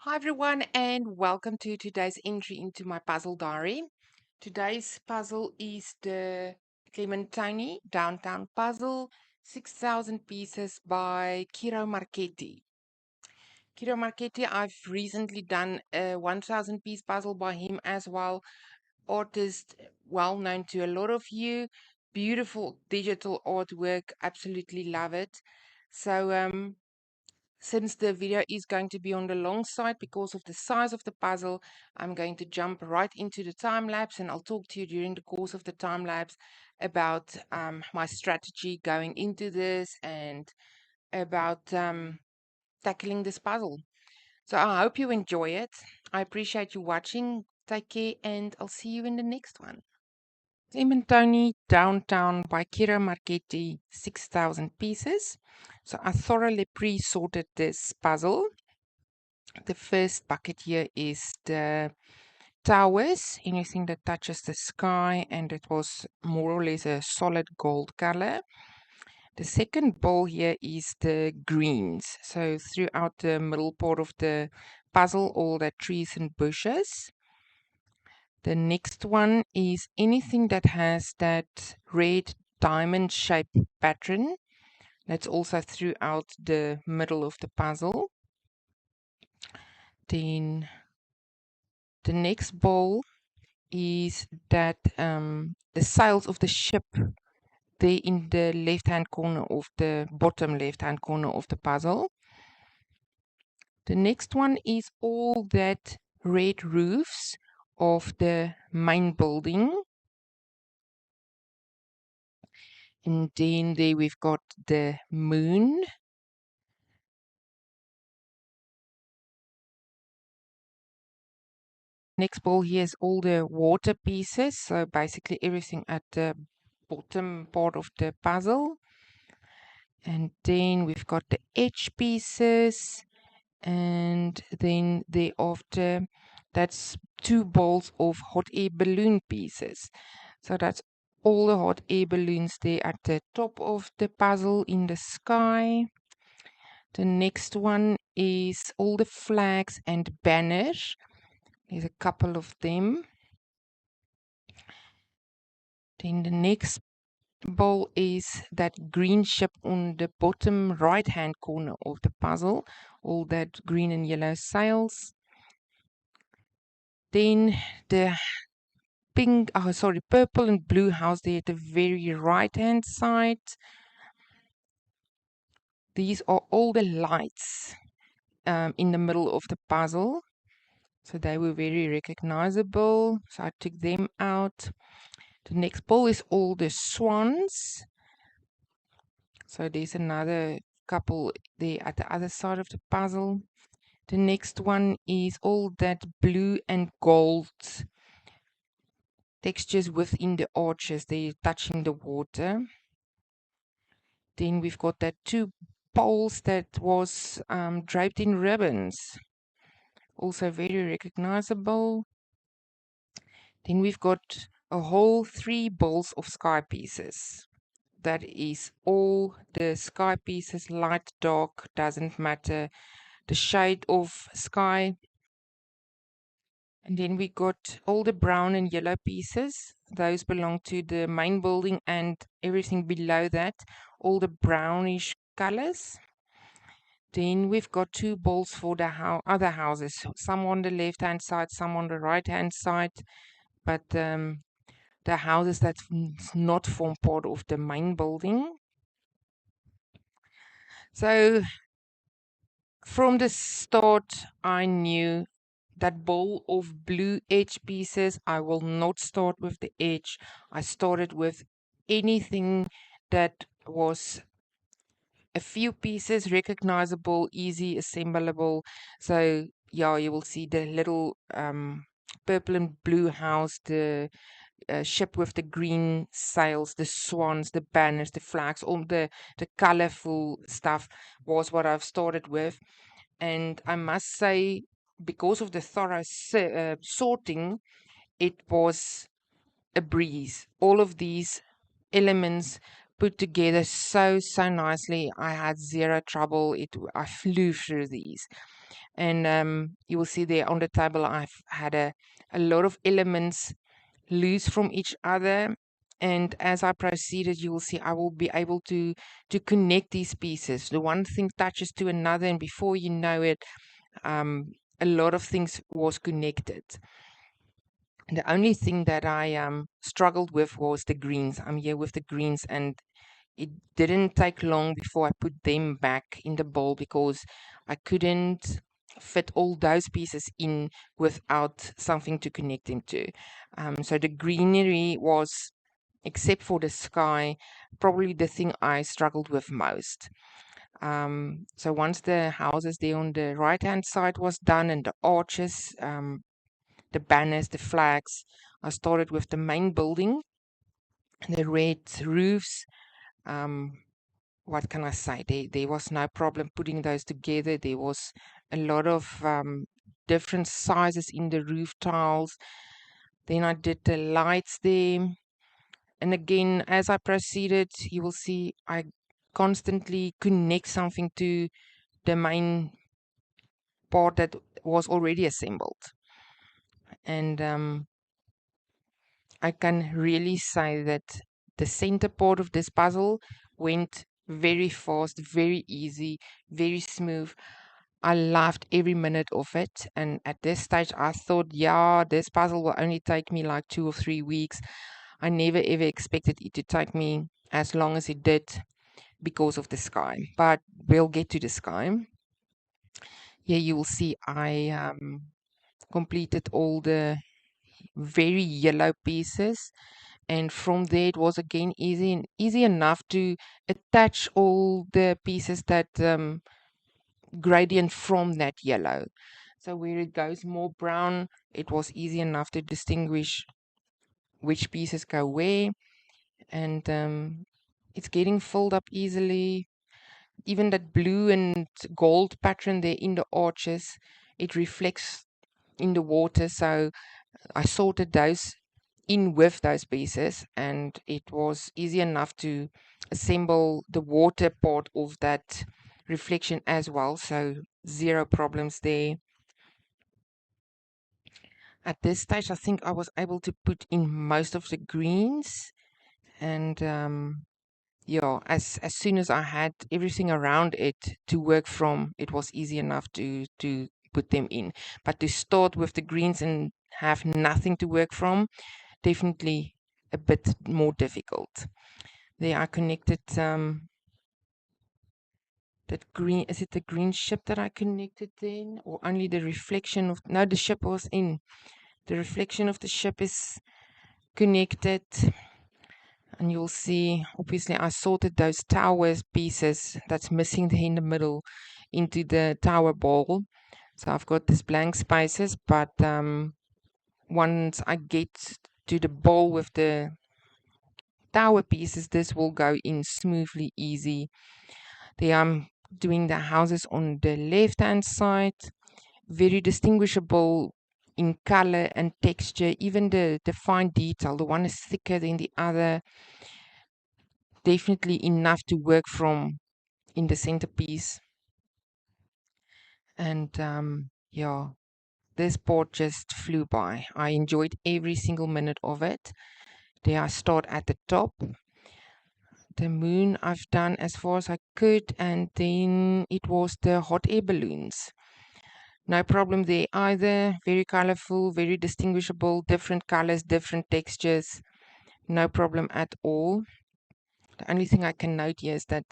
Hi everyone and welcome to today's entry into my puzzle diary. Today's puzzle is the Clementoni Downtown Puzzle, 6,000 pieces by Ciro Marchetti. Ciro Marchetti, I've recently done a 1,000 piece puzzle by him as well. Artist well known to a lot of you. Beautiful digital artwork, absolutely love it. So since the video is going to be on the long side because of the size of the puzzle, I'm going to jump right into the time lapse and I'll talk to you during the course of the time lapse about my strategy going into this and about tackling this puzzle. So I hope you enjoy it. I appreciate you watching. Take care and I'll see you in the next one. Clementoni Downtown by Ciro Marchetti, 6,000 pieces. So I thoroughly pre-sorted this puzzle. The first bucket here is the towers, anything that touches the sky, and it was more or less a solid gold color. The second bowl here is the greens. So throughout the middle part of the puzzle, all the trees and bushes. The next one is anything that has that red diamond shaped pattern. That's also throughout the middle of the puzzle. Then the next bowl is that the sails of the ship there in the left hand corner of the bottom left hand corner of the puzzle. The next one is all that red roofs of the main building. And then there we've got the moon. Next bowl here is all the water pieces. So basically everything at the bottom part of the puzzle. And then we've got the edge pieces. And then thereafter, that's two balls of hot air balloon pieces. So that's all the hot air balloons there at the top of the puzzle in the sky. The next one is all the flags and banners. There's a couple of them. Then the next bowl is that green ship on the bottom right hand corner of the puzzle. All that green and yellow sails. Then the purple and blue house there at the very right hand side. These are all the lights in the middle of the puzzle. So they were very recognizable. So I took them out. The next bowl is all the swans. So there's another couple there at the other side of the puzzle. The next one is all that blue and gold textures within the arches. They're touching the water. Then we've got that two poles that was draped in ribbons. Also very recognizable. Then we've got a whole three bowls of sky pieces. That is all the sky pieces, light, dark, doesn't matter. The shade of sky. And then we got all the brown and yellow pieces. Those belong to the main building and everything below that, all the brownish colors. Then we've got two bowls for the other houses, some on the left hand side, some on the right hand side. But the houses that not form part of the main building. So from the start, I knew that bowl of blue edge pieces, I will not start with the edge. I started with anything that was a few pieces, recognizable, easy assemblable. So yeah, you will see the little purple and blue house, the ship with the green sails, the swans, the banners, the flags, all the colorful stuff was what I've started with. And I must say, because of the thorough sorting, it was a breeze. All of these elements put together so nicely. I had zero trouble. I flew through these. And you will see there on the table, I've had a lot of elements loose from each other. And as I proceeded, you will see I will be able to connect these pieces. The one thing touches to another, and before you know it, a lot of things was connected. The only thing that I struggled with was the greens. I'm here with the greens, and it didn't take long before I put them back in the bowl because I couldn't fit all those pieces in without something to connect them to. So the greenery was, except for the sky, probably the thing I struggled with most. So once the houses there on the right hand side was done and the arches, the banners, the flags, I started with the main building, the red roofs. What can I say? There was no problem putting those together. There was a lot of different sizes in the roof tiles. Then I did the lights there. And again, as I proceeded, you will see I constantly connect something to the main part that was already assembled. And I can really say that the center part of this puzzle went very fast, very easy, very smooth. I loved every minute of it. And at this stage, I thought, yeah, this puzzle will only take me like 2 or 3 weeks. I never ever expected it to take me as long as it did because of the sky. But we'll get to the sky. Here you will see I completed all the very yellow pieces. And from there, it was again easy enough to attach all the pieces that gradient from that yellow. So where it goes more brown, it was easy enough to distinguish which pieces go where. And it's getting filled up easily. Even that blue and gold pattern there in the arches, it reflects in the water. So I sorted those in with those pieces, and it was easy enough to assemble the water part of that reflection as well. So zero problems there. At this stage, I think I was able to put in most of the greens, and yeah, as soon as I had everything around it to work from, it was easy enough to put them in. But to start with the greens and have nothing to work from, definitely a bit more difficult. There I connected that green. Is it the green ship that I connected then, or only the reflection of? No, the ship was in. The reflection of the ship is connected. And you'll see, obviously, I sorted those tower pieces that's missing there in the middle into the tower ball. So I've got these blank spaces, but once I get to the ball with the tower pieces, this will go in smoothly, easy. There I'm doing the houses on the left-hand side, very distinguishable in color and texture, even the fine detail. The one is thicker than the other. Definitely enough to work from in the centerpiece. And yeah, this part just flew by. I enjoyed every single minute of it. There I start at the top. The moon I've done as far as I could, and then it was the hot air balloons. No problem there either. Very colorful, very distinguishable, different colors, different textures. No problem at all. The only thing I can note here is that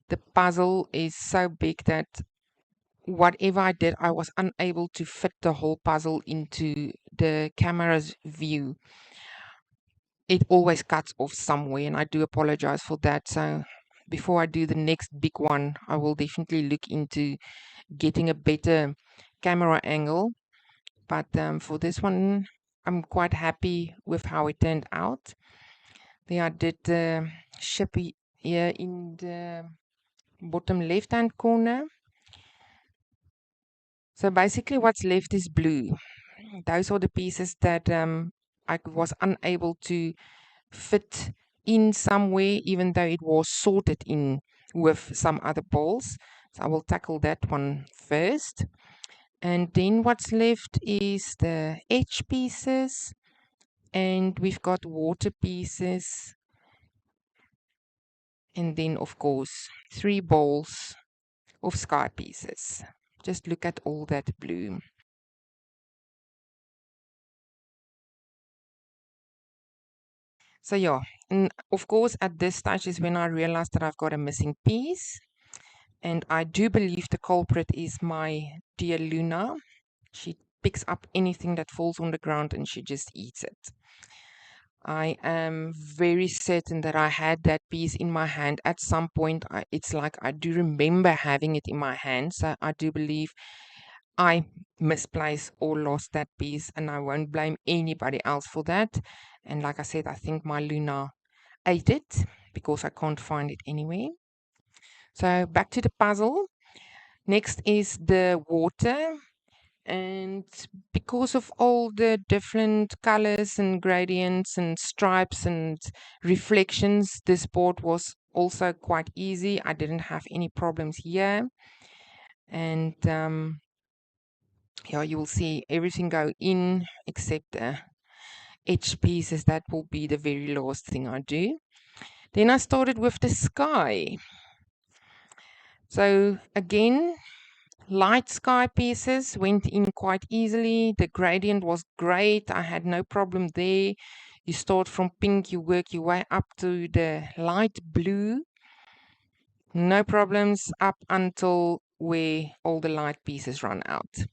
the puzzle is so big that whatever I did, I was unable to fit the whole puzzle into the camera's view. It always cuts off somewhere, and I do apologize for that. So before I do the next big one, I will definitely look into getting a better camera angle. But for this one, I'm quite happy with how it turned out. There I did the ship here in the bottom left-hand corner. So basically what's left is blue. Those are the pieces that I was unable to fit in somewhere, even though it was sorted in with some other balls. So I will tackle that one first. And then what's left is the edge pieces, and we've got water pieces, and then of course 3 balls of sky pieces. Just look at all that blue. So yeah, and of course at this stage is when I realized that I've got a missing piece, and I do believe the culprit is my dear Luna. She picks up anything that falls on the ground and she just eats it. I am very certain that I had that piece in my hand at some point. It's like I do remember having it in my hand. So I do believe I misplaced or lost that piece, and I won't blame anybody else for that. And like I said, I think my Luna ate it because I can't find it anywhere. So back to the puzzle. Next is the water. And because of all the different colors and gradients and stripes and reflections, this board was also quite easy. I didn't have any problems here. And yeah, you will see everything go in except the edge pieces. That will be the very last thing I do. Then I started with the sky. So again, light sky pieces went in quite easily. The gradient was great. I had no problem there. You start from pink, you work your way up to the light blue. No problems up until where all the light pieces run out.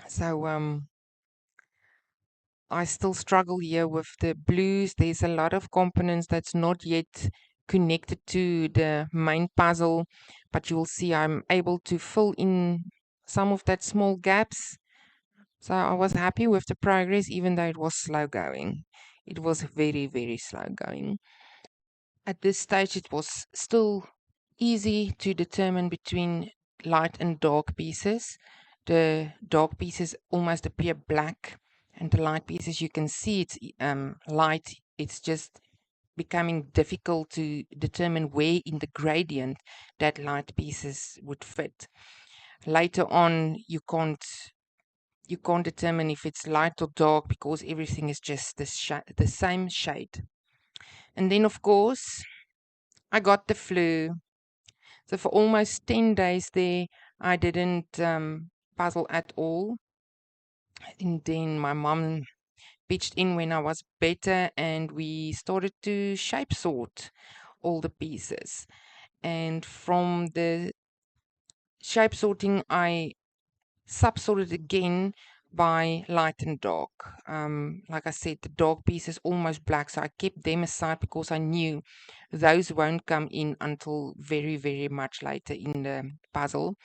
So I still struggle here with the blues. There's a lot of components that's not yet connected to the main puzzle, but you'll see I'm able to fill in some of that small gaps. So I was happy with the progress, even though it was slow going. It was very, very slow going. At this stage, it was still easy to determine between light and dark pieces. The dark pieces almost appear black, and the light pieces you can see it's light. It's just becoming difficult to determine where in the gradient that light pieces would fit. Later on, you can't determine if it's light or dark because everything is just the same shade. And then, of course, I got the flu. So for almost 10 days there, I didn't puzzle at all. And then my mom pitched in when I was better, and we started to shape sort all the pieces. And from the shape sorting, I subsorted again by light and dark. Like I said, the dark piece is almost black, so I kept them aside because I knew those won't come in until very, very much later in the puzzle.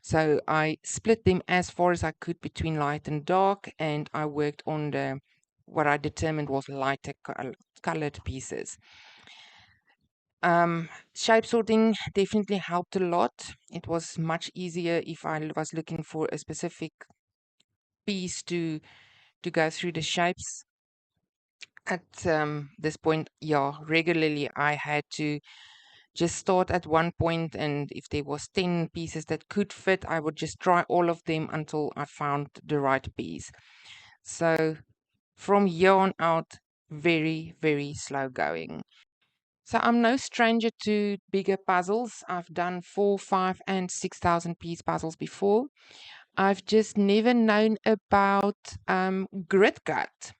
So I split them as far as I could between light and dark, and I worked on the what I determined was lighter colored pieces. Shape sorting definitely helped a lot. It was much easier if I was looking for a specific piece to go through the shapes. At this point, yeah, regularly I had to just start at one point, and if there was 10 pieces that could fit, I would just try all of them until I found the right piece. So from here on out, very, very slow going. So I'm no stranger to bigger puzzles. I've done 4, 5, and 6,000 piece puzzles before. I've just never known about grid cut.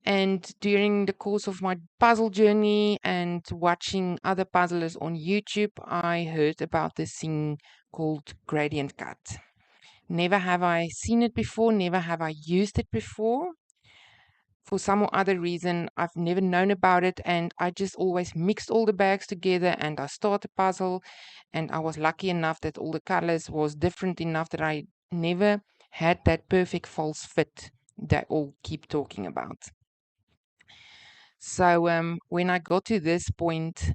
And during the course of my puzzle journey and watching other puzzlers on YouTube, I heard about this thing called gradient cut. Never have I seen it before, never have I used it before. For some or other reason, I've never known about it, and I just always mixed all the bags together and I started a puzzle. And I was lucky enough that all the colors was different enough that I never had that perfect false fit that all keep talking about. So when I got to this point,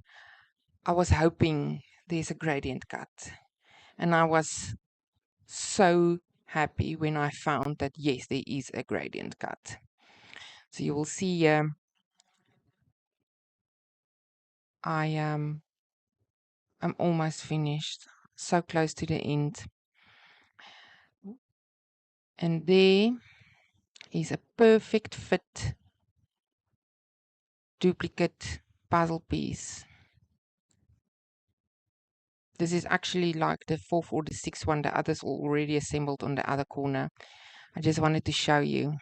I was hoping there's a gradient cut. And I was so happy when I found that yes, there is a gradient cut. So you will see I'm almost finished, so close to the end. And there is a perfect fit duplicate puzzle piece. This is actually like the fourth or the sixth one. The others already assembled on the other corner. I just wanted to show you.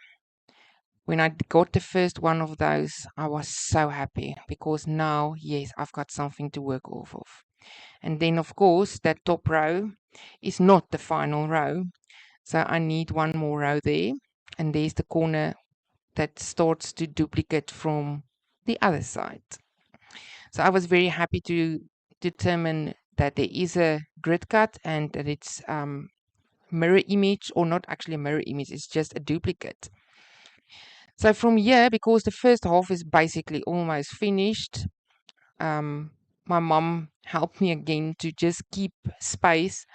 When I got the first one of those, I was so happy because now, yes, I've got something to work off of. And then, of course, that top row is not the final row. So I need one more row there. And there's the corner that starts to duplicate from the other side. So I was very happy to determine that there is a grid cut and that it's mirror image, or not actually a mirror image, it's just a duplicate. So from here, because the first half is basically almost finished, my mom helped me again to just keep space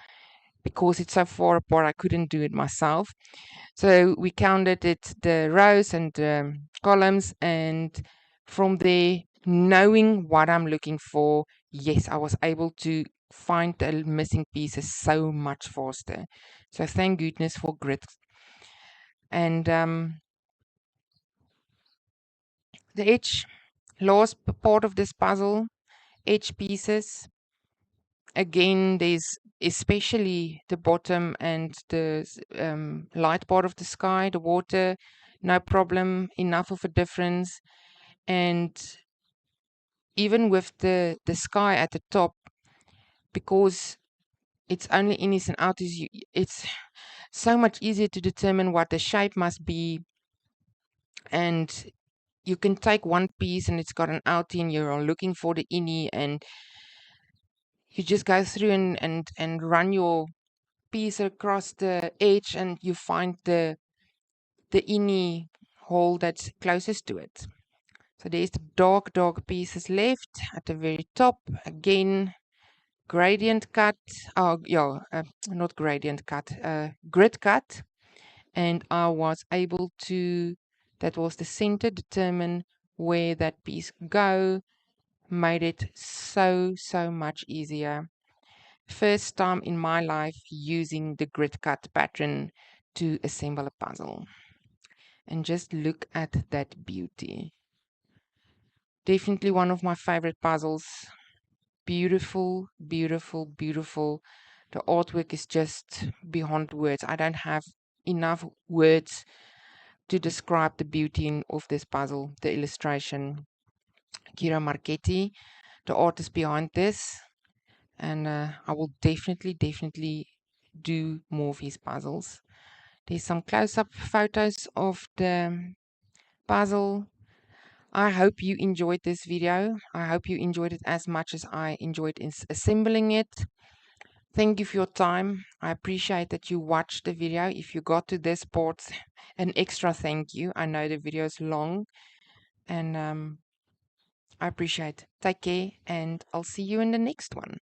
because it's so far apart I couldn't do it myself. So we counted it, the rows and columns, and from there, knowing what I'm looking for, yes, I was able to find the missing pieces so much faster. So thank goodness for grit. And the edge, last part of this puzzle, edge pieces. Again, there's especially the bottom and the light part of the sky, the water, no problem, enough of a difference. And even with the sky at the top, because it's only innies and outies, it's so much easier to determine what the shape must be. And you can take one piece and it's got an outie and you're looking for the innie, and you just go through and run your piece across the edge and you find the innie hole that's closest to it. So there's the dark pieces left at the very top. Again, gradient cut. Oh, yeah, not gradient cut, grid cut. And I was able to, that was the center, determine where that piece go. Made it so much easier. First time in my life using the grid cut pattern to assemble a puzzle. And just look at that beauty. Definitely one of my favorite puzzles. Beautiful, beautiful, beautiful. The artwork is just beyond words. I don't have enough words to describe the beauty of this puzzle, the illustration. Ciro Marchetti, the artist behind this. And I will definitely do more of his puzzles. There's some close-up photos of the puzzle. I hope you enjoyed this video. I hope you enjoyed it as much as I enjoyed assembling it. Thank you for your time. I appreciate that you watched the video. If you got to this part, an extra thank you. I know the video is long, and I appreciate it. Take care, and I'll see you in the next one.